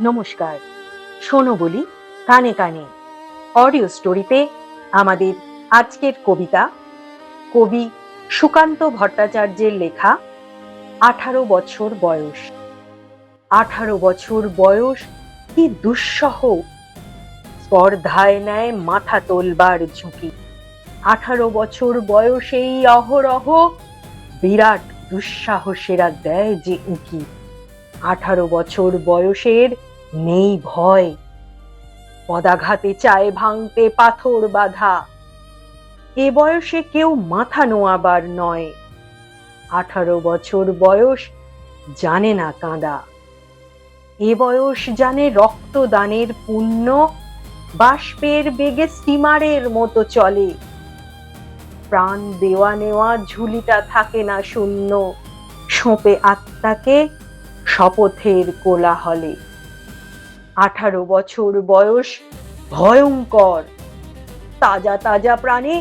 নমস্কার। শোনো বলি কানে কানে অডিও স্টোরিতে আমাদের আজকের কবিতা কবি সুকান্ত ভট্টাচার্যের লেখা 18 বছর বয়স। 18 বছর বয়স কি দুঃসহ, স্পর্ধায় নেয় মাথা তোলবার ঝুঁকি। 18 বছর বয়সেই অহরহ বিরাট দুঃসাহসেরা দেয় যে উঁকি। 18 বছর বয়সের নেই ভয়, পদাঘাতে চায় ভাঙতে পাথর বাঁধা। এ বয়সে কেউ মাথা নোয়াবার নয়। 18 বছর বয়স জানে না কাঁদা। এ বয়স জানে রক্তদানের পুণ্য বাষ্পের বেগে স্টিমারের মতো চলে। প্রাণ দেওয়া নেওয়া ঝুলিটা থাকে না শূন্য, সঁপে আত্মাকে শপথের কোলাহলে। 18 বছর বয়স ভয়ঙ্কর, তাজা তাজা প্রাণে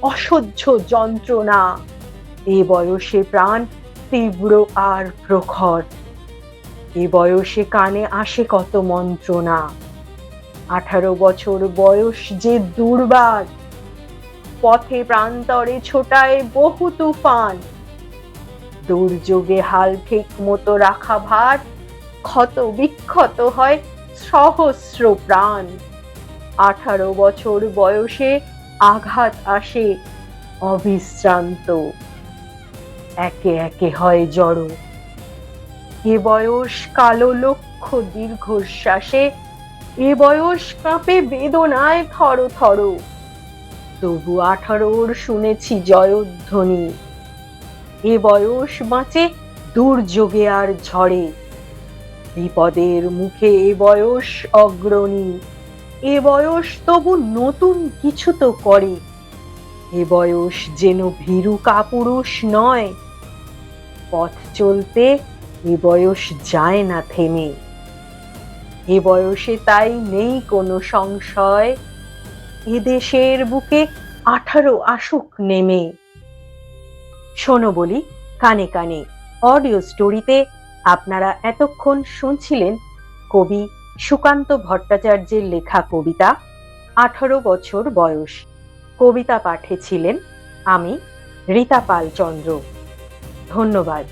অসহ্য যন্ত্রণা। এ বয়সে প্রাণ তীব্র আর প্রখর, এ বয়সে কানে আসে কত মন্ত্রণা। 18 বছর বয়স যে দুর্বার, পথে প্রান্তরে ছোটায় বহু তুফান। দুর্যোগে হাল ঠিক মতো রাখা ভার, ক্ষত বিক্ষত হয় সহস্র প্রাণ। 18 বছর বয়সে আঘাত আসে অবিশ্রান্ত, একে একে হয় জড়ো। এ বয়স কালো লক্ষ দীর্ঘশ্বাসে, এ বয়স কাঁপে বেদনায় থর থর। তবু 18 শুনেছি জয়ধ্বনি, এ বয়স বাঁচে দুর্যোগে আর ঝড়ে। বিপদের মুখে এ বয়স অগ্রণী, এ বয়স তবু নতুন কিছু তো করে। এ বয়স যেন ভীরু কাপুরুষ নয়, পথ চলতে এ বয়স যায় না থেমে। এ বয়সে তাই নেই কোনো সংশয়, এ দেশের বুকে 18 আসুক নেমে। শোনো বলি কানে কানে অডিও স্টোরিতে আপনারা এতক্ষণ শুনছিলেন কবি সুকান্ত ভট্টাচার্যের লেখা কবিতা 18 বছর বয়স। কবিতা পাঠে ছিলেন আমি রীতা পাল চন্দ্র। ধন্যবাদ।